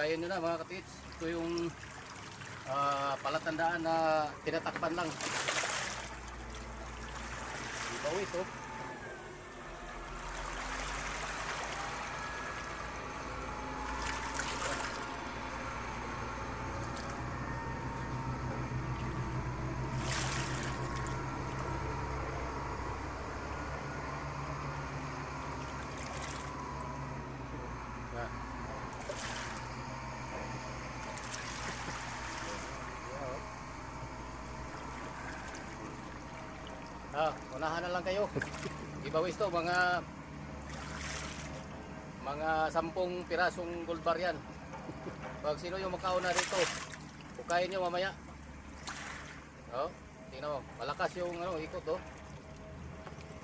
Hukayin nyo na mga katits. Ito yung palatandaan na tinatakpan lang. Ibawis oh. Unahan na lang kayo. Giveaways to mga 10 pirasong gold bar yan. Pag sino yung makauna dito, hukayin nyo mamaya. Oh, tingnan mo, malakas yung ikot oh.